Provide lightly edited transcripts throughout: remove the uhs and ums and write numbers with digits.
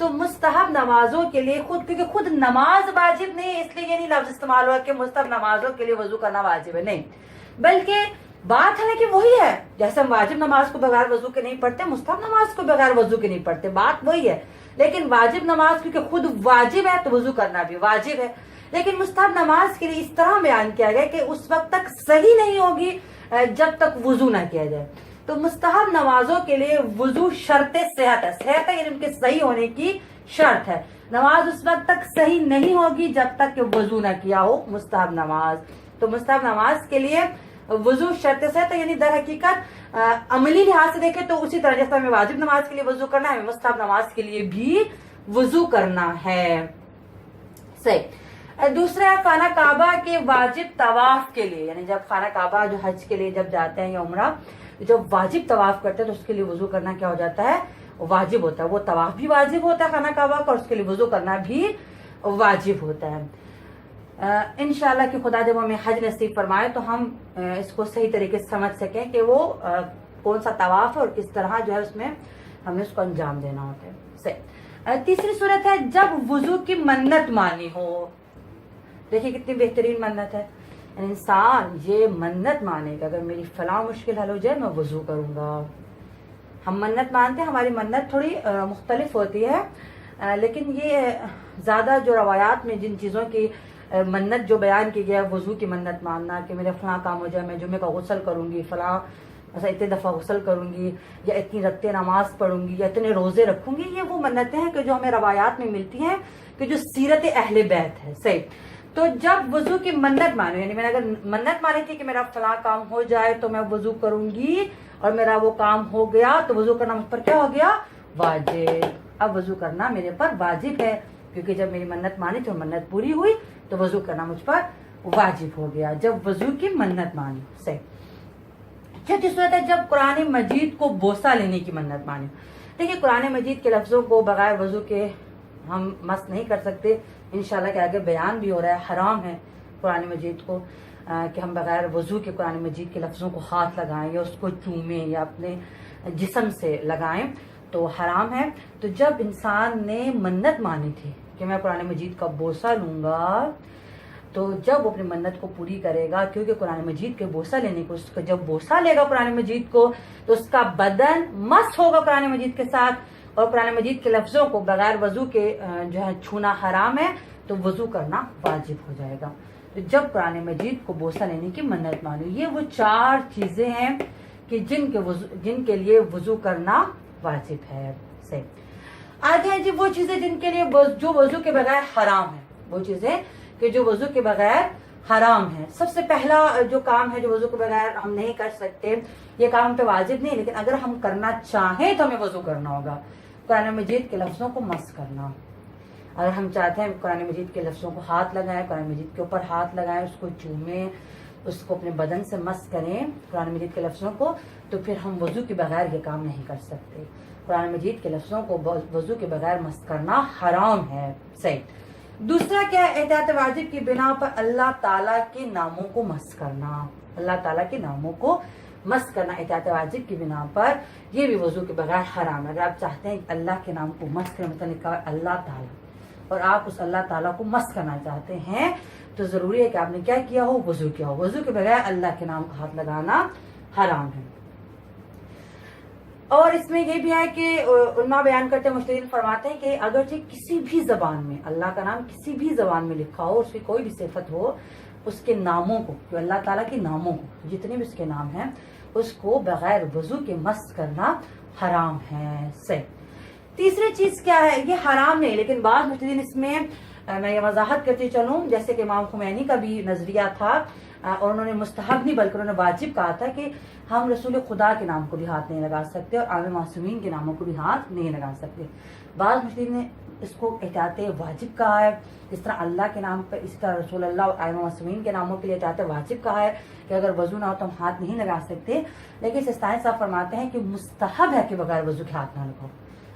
تو مستحب نمازوں کے لیے کیونکہ خود نماز واجب نہیں ہے، اس لیے یہ نہیں لفظ استعمال ہوا کہ مستحب نمازوں کے لیے وضو کرنا واجب ہے، نہیں، بلکہ بات ہے کہ وہی ہے، جیسے ہم واجب نماز کو بغیر وضو کے نہیں پڑھتے، مستحب نماز کو بغیر وضو کے نہیں پڑھتے، بات وہی ہے، لیکن واجب نماز کیونکہ خود واجب ہے تو وضو کرنا بھی واجب ہے، لیکن مستحب نماز کے لیے اس طرح بیان کیا گیا کہ اس وقت تک صحیح نہیں ہوگی جب تک وضو نہ کیا جائے. تو مستحب نمازوں کے لیے وضو شرط صحت ہے، صحت ہے یعنی ان کے صحیح ہونے کی شرط ہے. نماز اس وقت تک صحیح نہیں ہوگی جب تک کہ وضو نہ کیا ہو مستحب نماز. تو مستحب نماز کے لیے وضو شرط صحت ہے، یعنی در حقیقت عملی لحاظ سے دیکھیں تو اسی طرح جیسے ہمیں واجب نماز کے لیے وضو کرنا ہے، ہمیں مستحب نماز کے لیے بھی وضو کرنا ہے. صحیح. دوسرا خانہ کعبہ کے واجب طواف کے لیے، یعنی جب خانہ کعبہ جو حج کے لیے جب جاتے ہیں یا عمرہ جب واجب طواف کرتے ہیں تو اس کے لیے وضو کرنا کیا ہو جاتا ہے، واجب ہوتا ہے. وہ طواف بھی واجب ہوتا ہے خانہ کعبہ کا اور اس کے لیے وضو کرنا بھی واجب ہوتا ہے. انشاءاللہ کہ خدا جب ہمیں حج نصیب فرمائے تو ہم اس کو صحیح طریقے سے سمجھ سکیں کہ وہ کون سا طواف ہے اور کس طرح جو ہے اس میں ہمیں اس کو انجام دینا ہوتا ہے. صحیح. تیسری صورت ہے جب وضو کی منت مانی ہو. دیکھیں کتنی بہترین منت ہے. انسان یہ منت مانے گا اگر میری فلاں مشکل حل ہو جائے میں وضو کروں گا. ہم منت مانتے ہیں، ہماری منت تھوڑی مختلف ہوتی ہے، لیکن یہ زیادہ جو روایات میں جن چیزوں کی منت جو بیان کی گیا، وضو کی منت ماننا کہ میرا فلاں کام ہو جائے، میں جمعے کا غسل کروں گی، فلاں مثلا اتنے دفعہ غسل کروں گی، یا اتنی رکعتیں نماز پڑھوں گی، یا اتنے روزے رکھوں گی، یہ وہ منتیں ہیں کہ جو ہمیں روایات میں ملتی ہیں کہ جو سیرت اہل بیت ہے. صحیح. تو جب وضو کی منت مانو، یعنی میں نے اگر منت مانی تھی کہ میرا فلاں کام ہو جائے تو میں وضو کروں گی اور میرا وہ کام ہو گیا تو وضو کرنا مجھ پر کیا ہو گیا، واجب. اب وضو کرنا میرے پر واجب ہے کیونکہ جب میری منت مانی تو منت پوری ہوئی تو وضو کرنا مجھ پر واجب ہو گیا جب وضو کی منت مانی. صحیح. چوتھی صورت ہے جب قرآن مجید کو بوسہ لینے کی منت مانی. دیکھیے قرآن مجید کے لفظوں کو بغیر وضو کے ہم مس نہیں کر سکتے. انشاءاللہ کہ آگے بیان بھی ہو رہا ہے، حرام ہے قرآن مجید کو کہ ہم بغیر وضو کے قرآن مجید کے لفظوں کو ہاتھ لگائیں یا اس کو چومیں یا اپنے جسم سے لگائیں تو حرام ہے. تو جب انسان نے منت مانی تھی کہ میں قرآن مجید کا بوسہ لوں گا تو جب وہ اپنی منت کو پوری کرے گا، کیونکہ قرآن مجید کے بوسہ لینے کو، اس کو جب بوسہ لے گا قرآن مجید کو تو اس کا بدن مس ہوگا قرآن مجید کے ساتھ، اور قرآن مجید کے لفظوں کو بغیر وضو کے جو ہے چھونا حرام ہے تو وضو کرنا واجب ہو جائے گا. تو جب قرآن مجید کو بوسہ لینے کی منت مانو، یہ وہ 4 چیزیں ہیں کہ جن کے لیے وضو کرنا واجب ہے. صحیح. آگے ہیں جی وہ چیزیں جن کے لیے جو وضو کے بغیر حرام ہے، وہ چیزیں کہ جو وضو کے بغیر حرام ہے. سب سے پہلا جو کام ہے جو وضو کے بغیر ہم نہیں کر سکتے، یہ کام ہم پہ واجب نہیں لیکن اگر ہم کرنا چاہیں تو ہمیں وضو کرنا ہوگا، قرآن مجید کے لفظوں کو مس کرنا. اگر ہم چاہتے ہیں قرآن مجید کے لفظوں کو ہاتھ لگائیں، قرآن مجید کے اوپر ہاتھ لگائیں، اس کو چومیں، اس کو اپنے بدن سے مس کریں قرآن مجید کے لفظوں کو، تو پھر ہم وضو کے بغیر یہ کام نہیں کر سکتے. قرآن مجید کے لفظوں کو وضو کے بغیر مس کرنا حرام ہے. صحیح. دوسرا کیا ہے، احتیاط واجب کی بنا پر اللہ تعالیٰ کے ناموں کو مس کرنا. اللہ تعالیٰ کے ناموں کو مس کرنا احتیاط واجب کی بنا پر، یہ بھی وضو کے بغیر حرام ہے. اگر آپ چاہتے ہیں اللہ کے نام کو مس کریں، مثلا لکھا ہے اللہ تعالیٰ، اور آپ اس اللہ تعالیٰ کو مس کرنا چاہتے ہیں تو ضروری ہے کہ آپ نے کیا کیا ہو، وضو کیا ہو. وضو کے بغیر اللہ کے نام کا ہاتھ لگانا حرام ہے. اور اس میں یہ بھی ہے کہ علماء بیان کرتے ہیں، مجتہدین فرماتے ہیں کہ اگرچہ کسی بھی زبان میں اللہ کا نام کسی بھی زبان میں لکھا ہو، اس کی کوئی بھی صفت ہو، اس کے ناموں کو، جو اللہ تعالیٰ کے ناموں کو، جتنے بھی اس کے نام ہیں، اس کو بغیر وضو کے مس کرنا حرام ہے. صحیح. تیسری چیز کیا ہے، یہ حرام نہیں لیکن بعض مجتہدین اس میں میں یہ وضاحت کرتی چلوں، جیسے کہ امام خمینی کا بھی نظریہ تھا اور انہوں نے مستحب نہیں بلکہ انہوں نے واجب کہا تھا کہ ہم رسول خدا کے نام کو بھی ہاتھ نہیں لگا سکتے اور عام معصومین کے ناموں کو بھی ہاتھ نہیں لگا سکتے. بعض مجتہدین نے اس کو احتیاط واجب کہا ہے، اس طرح اللہ کے نام پر، اسی طرح رسول اللہ اور عام معصومین کے ناموں کے لیے احتیاط واجب کہا ہے کہ اگر وضو نہ ہو تو ہم ہاتھ نہیں لگا سکتے. لیکن سستانی صاحب فرماتے ہیں کہ مستحب ہے کہ بغیر وضو کے ہاتھ نہ لگاؤ.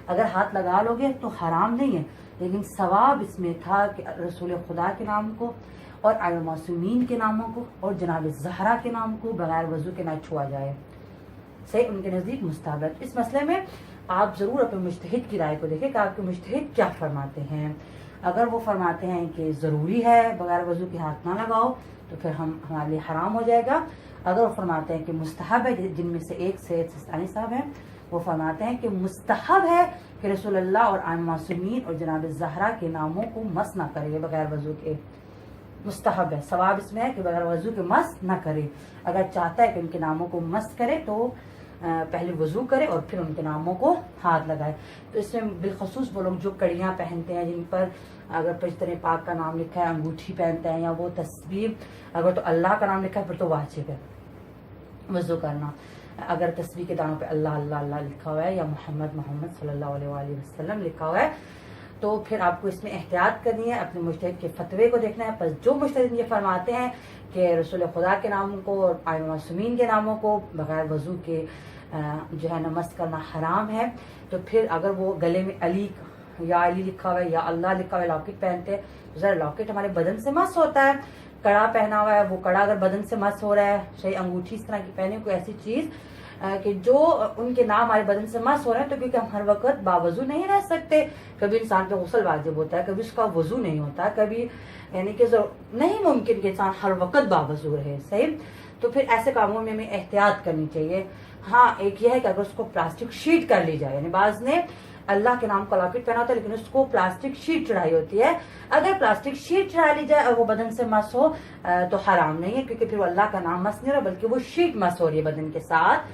اگر ہاتھ لگا لو گے تو حرام نہیں ہے لیکن ثواب اس میں تھا کہ رسول خدا کے نام کو اور آئمہ معصومین کے ناموں کو اور جناب زہرا کے نام کو بغیر وضو کے نہ چھوا جائے. صحیح. ان کے نزدیک مستحب ہے. اس مسئلے میں آپ ضرور اپنے مجتہد کی رائے کو دیکھیں کہ آپ کے مجتہد کیا فرماتے ہیں. اگر وہ فرماتے ہیں کہ ضروری ہے بغیر وضو کے ہاتھ نہ لگاؤ تو پھر ہمارے لیے حرام ہو جائے گا. اگر وہ فرماتے ہیں کہ مستحب ہے، جن میں سے ایک سید سستانی صاحب ہیں وہ فرماتے ہیں کہ مستحب ہے کہ رسول اللہ اور ائمہ معصومین اور جناب زہرا کے ناموں کو مس نہ کرے بغیر وضو کے. مستحب ہے، ثواب اس میں ہے کہ بغیر وضو کے مس نہ کرے. اگر چاہتا ہے کہ ان کے ناموں کو مس کرے تو پہلے وضو کرے اور پھر ان کے ناموں کو ہاتھ لگائے. تو اس میں بالخصوص وہ لوگ جو کڑیاں پہنتے ہیں، جن پر اگر پشتر پاک کا نام لکھا ہے، انگوٹھی پہنتے ہیں، یا وہ تسبیح اگر تو اللہ کا نام لکھا ہے پھر تو واجب ہے وضو کرنا. اگر تسبیح کے دانوں پہ اللہ اللہ اللہ لکھا ہوا ہے یا محمد محمد صلی اللہ علیہ وآلہ وسلم لکھا ہوا ہے تو پھر آپ کو اس میں احتیاط کرنی ہے، اپنے مجتہد کے فتوے کو دیکھنا ہے. پس جو مجتہد یہ فرماتے ہیں کہ رسول خدا کے ناموں کو اور ائمہ معصومین کے ناموں کو بغیر وضو کے جو ہے نمس کرنا حرام ہے، تو پھر اگر وہ گلے میں علی لکھا ہوا ہے یا اللہ لکھا ہوا ہے لاکٹ پہنتے ہیں تو ذرا لاکٹ ہمارے بدن سے مس ہوتا ہے. کڑا پہنا ہوا ہے، وہ کڑا اگر بدن سے مس ہو رہا ہے، صحیح انگوٹھی اس طرح کی پہنے، کوئی ایسی چیز کہ جو ان کے نام ہمارے بدن سے مس ہو رہے ہیں، تو کیونکہ ہم ہر وقت باوضو نہیں رہ سکتے. کبھی انسان پہ غسل واجب ہوتا ہے، کبھی اس کا وضو نہیں ہوتا، کبھی یعنی کہ نہیں ممکن کہ انسان ہر وقت باوضو رہے. صحیح، تو پھر ایسے کاموں میں ہمیں احتیاط کرنی چاہیے. ہاں ایک یہ ہے کہ اگر اس کو پلاسٹک شیٹ کر لی جائے، یعنی بعض نے اللہ کے نام کا لاکٹ پہنا ہوتا ہے لیکن اس کو پلاسٹک شیٹ چڑھائی ہوتی ہے، اگر پلاسٹک شیٹ چڑھا لی جائے اور وہ بدن سے مس ہو تو حرام نہیں ہے، کیونکہ پھر وہ اللہ کا نام مس نہیں رہا بلکہ وہ شیٹ مس ہو رہی ہے بدن کے ساتھ.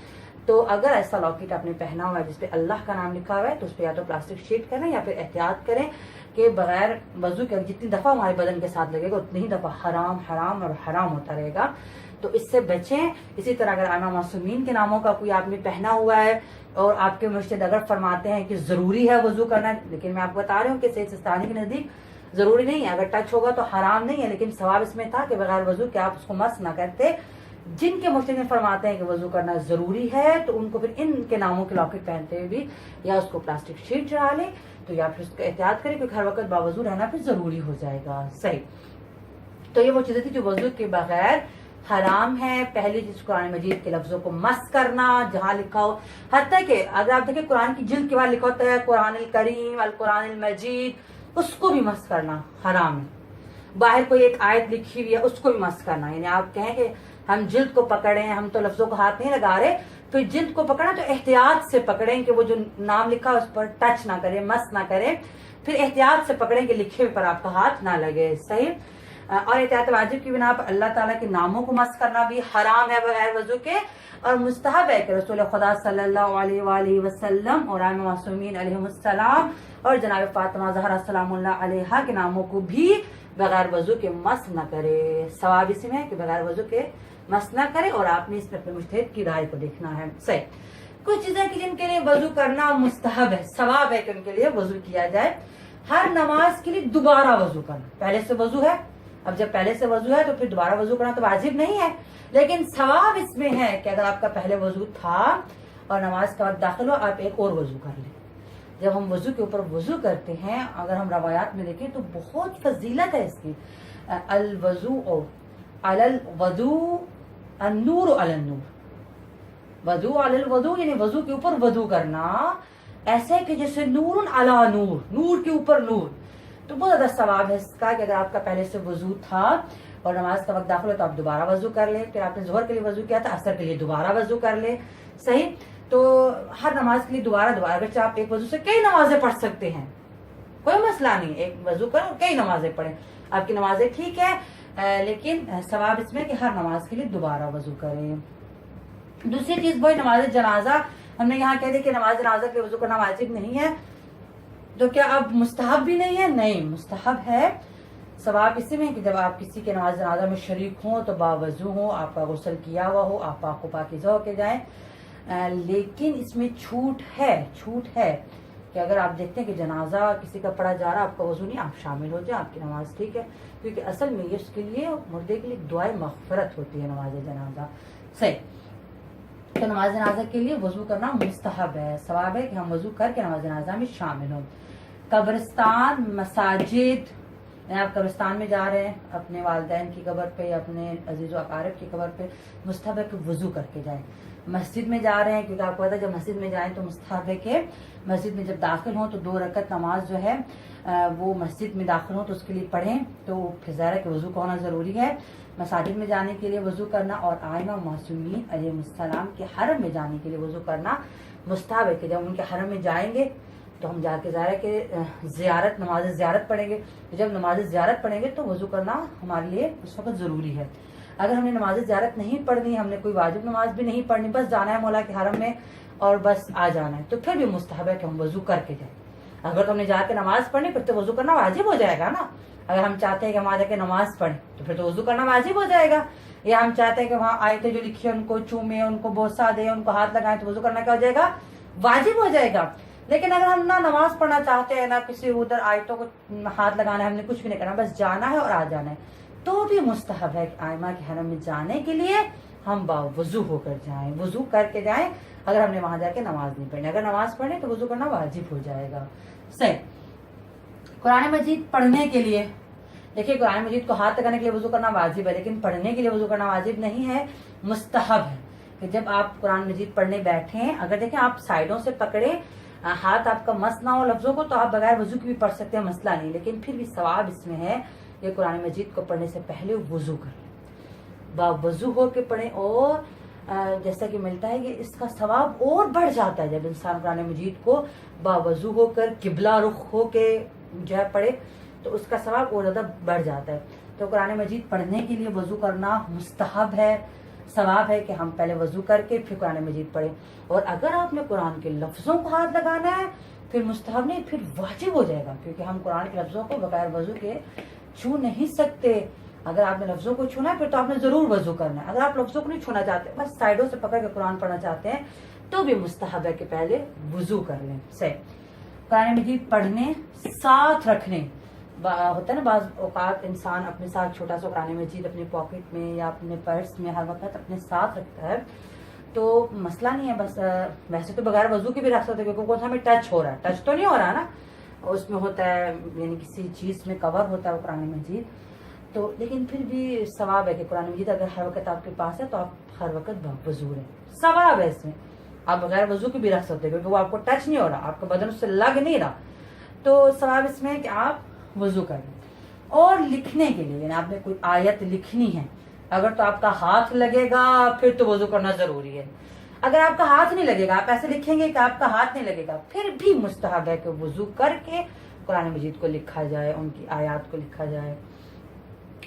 تو اگر ایسا لاکٹ آپ نے پہنا ہوا ہے جس پہ اللہ کا نام لکھا ہوا ہے تو اس پہ یا تو پلاسٹک شیٹ کریں یا پھر احتیاط کریں کہ بغیر وضو کے جتنی دفعہ ہمارے بدن کے ساتھ لگے گا اتنی ہی دفعہ حرام حرام اور حرام ہوتا رہے گا. تو اس سے بچیں. اسی طرح اگر ائمہ معصومین کے ناموں کا کوئی آپ نے پہنا ہوا ہے اور آپ کے مجتہد اگر فرماتے ہیں کہ ضروری ہے وضو کرنا، لیکن میں آپ کو بتا رہی ہوں کہ سید سستانی کے نزدیک ضروری نہیں ہے، اگر ٹچ ہوگا تو حرام نہیں ہے، لیکن ثواب اس میں تھا کہ بغیر وضو کے آپ اس کو مس نہ کرتے. جن کے مجتہد فرماتے ہیں کہ وضو کرنا ضروری ہے تو ان کو پھر ان کے ناموں کے لاکٹ پہنتے ہوئے بھی یا اس کو پلاسٹک شیٹ چڑھا لیں تو یا پھر اس کو احتیاط کریں کیونکہ ہر وقت باوضو رہنا پھر ضروری ہو جائے گا. صحیح، تو یہ وہ چیزیں تھی جو وضو کے بغیر حرام ہے. پہلی چیز قرآن مجید کے لفظوں کو مس کرنا جہاں لکھا ہو، حتیٰ کہ اگر آپ دیکھیں قرآن کی جلد کے بعد لکھا ہوتا ہے قرآن الکریم القرآن المجید، اس کو بھی مس کرنا حرام ہے. باہر کوئی ایک آیت لکھی ہوئی ہے اس کو بھی مس کرنا، یعنی آپ کہیں کہ ہم جلد کو پکڑیں، ہم تو لفظوں کو ہاتھ نہیں لگا رہے، پھر جلد کو پکڑا تو احتیاط سے پکڑیں کہ وہ جو نام لکھا اس پر ٹچ نہ کرے، مس نہ کرے، پھر احتیاط سے پکڑیں کہ لکھے ہوئے پر آپ کا ہاتھ نہ لگے. صحیح، اور احتیاط واجب کی بنا پر اللہ تعالیٰ کے ناموں کو مس کرنا بھی حرام ہے بغیر وضو کے، اور مستحب ہے کہ رسول خدا صلی اللہ علیہ وآلہ وسلم اور ائمہ معصومین علیہم السلام اور جناب فاطمہ زہرا سلام اللہ علیہا کے ناموں کو بھی بغیر وضو کے مس نہ کرے. ثواب اسی میں ہے کہ بغیر وضو کے مس نہ کرے، اور آپ نے اس میں اپنے مجتہد کی رائے کو دیکھنا ہے. صحیح، کچھ چیزیں کہ جن کے لیے وضو کرنا مستحب ہے، ثواب ہے کہ ان کے لیے وضو کیا جائے. ہر نماز کے لیے دوبارہ وضو کرنا، پہلے سے وضو ہے، اب جب پہلے سے وضو ہے تو پھر دوبارہ وضو کرنا تو واجب نہیں ہے، لیکن ثواب اس میں ہے کہ اگر آپ کا پہلے وضو تھا اور نماز کا وقت داخل ہو آپ ایک اور وضو کر لیں. جب ہم وضو کے اوپر وضو کرتے ہیں، اگر ہم روایات میں دیکھیں تو بہت فضیلت ہے اس کی. الوضوء علی الوضوء النور علی النور، وضو علی الوضوء یعنی وضو کے اوپر وضو کرنا ایسے کہ جیسے نور علی نور، نور کے اوپر نور. تو بہت زیادہ ثواب ہے اس کا کہ اگر آپ کا پہلے سے وضو تھا اور نماز کا وقت داخل ہو تو آپ دوبارہ وضو کر لیں، پھر آپ نے ظہر کے لیے وضو کیا تھا عصر کے لیے دوبارہ وضو کر لیں. صحیح، تو ہر نماز کے لیے دوبارہ اگرچہ آپ ایک وضو سے کئی نمازیں پڑھ سکتے ہیں، کوئی مسئلہ نہیں، ایک وضو کریں اور کئی نمازیں پڑھیں، آپ کی نمازیں ٹھیک ہے، لیکن ثواب اس میں کہ ہر نماز کے لیے دوبارہ وضو کریں. دوسری چیز وہی نماز جنازہ، ہم نے یہاں کہہ دیا کہ نماز جنازہ کے وضو کرنا واجب نہیں ہے، تو کیا اب مستحب بھی نہیں ہے؟ نہیں، مستحب ہے. ثواب اسی میں کہ جب آپ کسی کے نماز جنازہ میں شریک ہوں تو باوضو ہوں، آپ کا غسل کیا ہوا ہو، آپ پاک و پاکیزہ ہو کے جائیں. لیکن اس میں چھوٹ ہے کہ اگر آپ دیکھتے ہیں کہ جنازہ کسی کا پڑھا جا رہا، آپ کا وضو نہیں، آپ شامل ہو جائیں، آپ کی نماز ٹھیک ہے، کیونکہ اصل میں یہ اس کے لیے مردے کے لیے دعائے مغفرت ہوتی ہے نماز جنازہ. صحیح، تو نماز جنازہ کے لیے وضو کرنا مستحب ہے، ثواب ہے کہ ہم وضو کر کے نماز جنازہ میں شامل ہوں. قبرستان، مساجد، آپ قبرستان میں جا رہے ہیں اپنے والدین کی قبر پہ یا اپنے عزیز و اقارب کی قبر پہ، مستحب ہے کہ وضو کر کے جائیں. مسجد میں جا رہے ہیں، کیونکہ آپ کو پتا ہے جب مسجد میں جائیں تو مستحب ہے کہ مسجد میں جب داخل ہوں تو 2 رکعت نماز جو ہے وہ مسجد میں داخل ہوں تو اس کے لیے پڑھیں، تو پھر ظاہر ہے کہ وضو کا ہونا ضروری ہے۔ مساجد میں جانے کے لیے وضو کرنا اور آئمہ معصومین علیہ السلام کے حرم میں جانے کے لیے وضو کرنا مستحب ہے کہ جب ان کے حرم میں جائیں گے تو ہم جا کے ظاہر ہے کہ نماز زیارت پڑھیں گے، جب نماز زیارت پڑھیں گے تو وضو کرنا ہمارے لیے اس وقت ضروری ہے۔ اگر ہم نے نماز زیارت نہیں پڑھنی، ہم نے کوئی واجب نماز بھی نہیں پڑھنی، بس جانا ہے مولا کے حرم میں اور بس آ جانا ہے، تو پھر بھی مستحب ہے کہ ہم وضو کر کے جائیں۔ اگر تو ہم نے جا کے نماز پڑھنی پھر تو وضو کرنا واجب ہو جائے گا نا۔ اگر ہم چاہتے ہیں کہ ہم آ جا کے نماز پڑھیں تو پھر تو وضو کرنا واجب ہو جائے گا، یا ہم چاہتے ہیں کہ وہاں آیتیں جو لکھی ہیں ان کو چومیں، ان کو بوسہ دیں، ان کو ہاتھ لگائیں، تو وضو کرنا کیا ہو جائے گا؟ واجب ہو جائے گا۔ لیکن اگر ہم نہ نماز پڑھنا چاہتے ہیں، نہ کسی ادھر آیتوں کو ہاتھ لگانا ہے، ہم نے کچھ بھی نہیں کرنا، بس جانا ہے اور آ جانا ہے، تو بھی مستحب ہے کہ آئمہ کے حرم میں جانے کے لیے ہم باوضو ہو کر جائیں، وضو کر کے جائیں۔ اگر ہم نے وہاں جا کے نماز نہیں پڑھنی، اگر نماز پڑھیں تو وضو کرنا واجب ہو جائے گا۔ صحیح۔ قرآن مجید پڑھنے کے لیے دیکھیے، قرآن مجید کو ہاتھ لگانے کے لیے وضو کرنا واجب ہے، لیکن پڑھنے کے لیے وضو کرنا واجب نہیں ہے، مستحب ہے کہ جب آپ قرآن مجید پڑھنے بیٹھیں، اگر دیکھیں آپ سائڈوں سے پکڑے، ہاتھ آپ کا مس نہ ہو لفظوں کو، تو آپ بغیر وضو کے بھی پڑھ سکتے ہیں، مسئلہ نہیں، لیکن پھر بھی ثواب اس میں ہے کہ قرآن مجید کو پڑھنے سے پہلے وضو کر لیں، باوضو ہو کے پڑھیں، اور جیسا کہ ملتا ہے کہ اس کا ثواب اور بڑھ جاتا ہے جب انسان قرآن مجید کو باوضو ہو کر قبلہ رخ ہو کے جو ہے پڑھے، تو اس کا ثواب اور زیادہ بڑھ جاتا ہے۔ تو قرآن مجید پڑھنے کے لیے وضو کرنا مستحب ہے، ثواب ہے کہ ہم پہلے وضو کر کے پھر قرآن مجید پڑھیں، اور اگر آپ نے قرآن کے لفظوں کو ہاتھ لگانا ہے پھر مستحب نہیں، پھر واجب ہو جائے گا، کیونکہ ہم قرآن کے لفظوں کو بغیر وضو کے چھو نہیں سکتے۔ اگر آپ نے لفظوں کو چھونا ہے پھر تو آپ نے ضرور وضو کرنا ہے، اگر آپ لفظوں کو نہیں چھونا چاہتے، بس سائڈوں سے پکڑ کے قرآن پڑھنا چاہتے ہیں، تو بھی مستحب ہے کہ پہلے وضو کر لیں۔ صحیح۔ قرآن مجید پڑھنے ساتھ رکھنے ہوتا ہے نا، بعض اوقات انسان اپنے ساتھ چھوٹا سا قرآن مجید اپنے پاکٹ میں یا اپنے پرس میں ہر وقت اپنے ساتھ رکھتا ہے، تو مسئلہ نہیں ہے، بس ویسے تو بغیر وضو کے بھی رکھ سکتے، کیونکہ کون سا ہمیں ٹچ ہو رہا ہے، ٹچ تو نہیں ہو رہا نا، اس میں ہوتا ہے یعنی کسی چیز میں کور ہوتا ہے وہ قرآن مجید، تو لیکن پھر بھی ثواب ہے کہ قرآن مجید اگر ہر وقت آپ کے پاس ہے تو آپ ہر وقت باوضو رہیں، ثواب ہے اس میں، آپ بغیر وضو کے بھی رکھ سکتے، کیونکہ وہ آپ کو ٹچ نہیں ہو رہا، آپ کا بدن اس سے لگ نہیں رہا، تو ثواب اس میں ہے کہ آپ وضو کر لیں۔ اور لکھنے کے لیے یعنی آپ نے کوئی آیت لکھنی ہے، اگر تو آپ کا ہاتھ لگے گا پھر تو وضو کرنا ضروری ہے، اگر آپ کا ہاتھ نہیں لگے گا، آپ ایسے لکھیں گے کہ آپ کا ہاتھ نہیں لگے گا، پھر بھی مستحب ہے کہ وضو کر کے قرآن مجید کو لکھا جائے، ان کی آیات کو لکھا جائے۔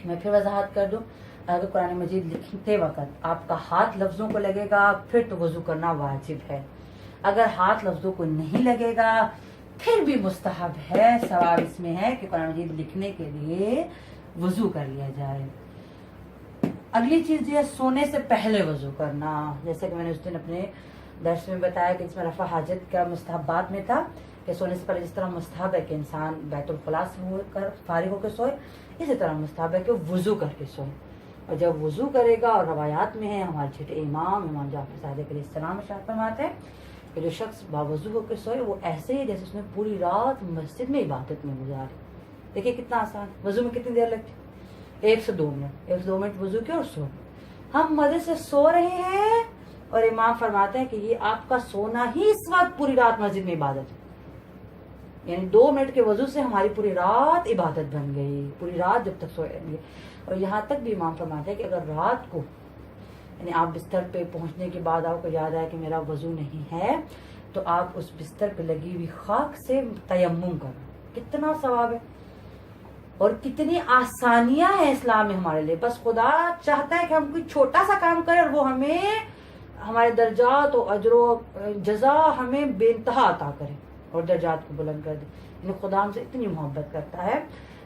میں پھر وضاحت کر دوں، اگر قرآن مجید لکھتے وقت آپ کا ہاتھ لفظوں کو لگے گا پھر تو وضو کرنا واجب ہے، اگر ہاتھ لفظوں کو نہیں لگے گا پھر بھی مستحب ہے، ثواب اس میں ہے کہ قرآن مجید لکھنے کے لیے وضو کر لیا جائے۔ اگلی چیز یہ سونے سے پہلے وضو کرنا، جیسے کہ میں نے اس دن اپنے درس میں بتایا کہ اس میں رفع حاجت کا مستحبات میں تھا کہ سونے سے پہلے جس طرح مستحب ہے کہ انسان بیت الخلاء سے ہو کر فارغ ہو کے سوئے، اسی طرح مستحب ہے کہ وضو کر کے سوئے، اور جب وضو کرے گا، اور روایات میں ہے ہمارے چھٹے امام جعفر صادق علیہ السلام ارشاد فرماتے ہیں کہ جو شخص باوضو ہو کے سوئے وہ ایسے ہی جیسے اس نے پوری رات مسجد میں عبادت میں گزاری۔ دیکھیے کتنا آسان، وضو میں کتنی دیر لگتی، 1 سے 2 منٹ، 1 سے 2 منٹ وضو کے اور سو۔ ہم مزے سے سو رہے ہیں اور امام فرماتے ہیں کہ یہ آپ کا سونا ہی اس وقت پوری رات مسجد میں عبادت ہے، یعنی 2 منٹ کے وضو سے ہماری پوری رات عبادت بن گئی، پوری رات جب تک سوئے رہیں گے۔ اور یہاں تک بھی امام فرماتے ہیں کہ اگر رات کو یعنی آپ بستر پہ پہنچنے کے بعد آپ کو یاد آیا کہ میرا وضو نہیں ہے، تو آپ اس بستر پہ لگی ہوئی خاک سے تیمم کریں، کتنا ثواب ہے اور کتنی آسانیاں ہیں اسلام میں ہمارے لیے۔ بس خدا چاہتا ہے کہ ہم کوئی چھوٹا سا کام کریں اور وہ ہمیں ہمارے درجات و اجر و جزا ہمیں بے انتہا عطا کرے اور درجات کو بلند کر دے، یعنی خدا ہم سے اتنی محبت کرتا ہے۔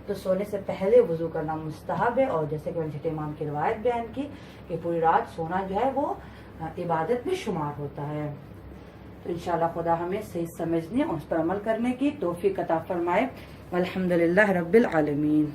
تو سونے سے پہلے وضو کرنا مستحب ہے، اور جیسے کہ میں نے چھٹے امام کی روایت بیان کی کہ پوری رات سونا جو ہے وہ عبادت میں شمار ہوتا ہے۔ تو انشاءاللہ خدا ہمیں صحیح سمجھنے اور اس پر عمل کرنے کی توفیق عطا فرمائے۔ والحمدللہ رب العالمین۔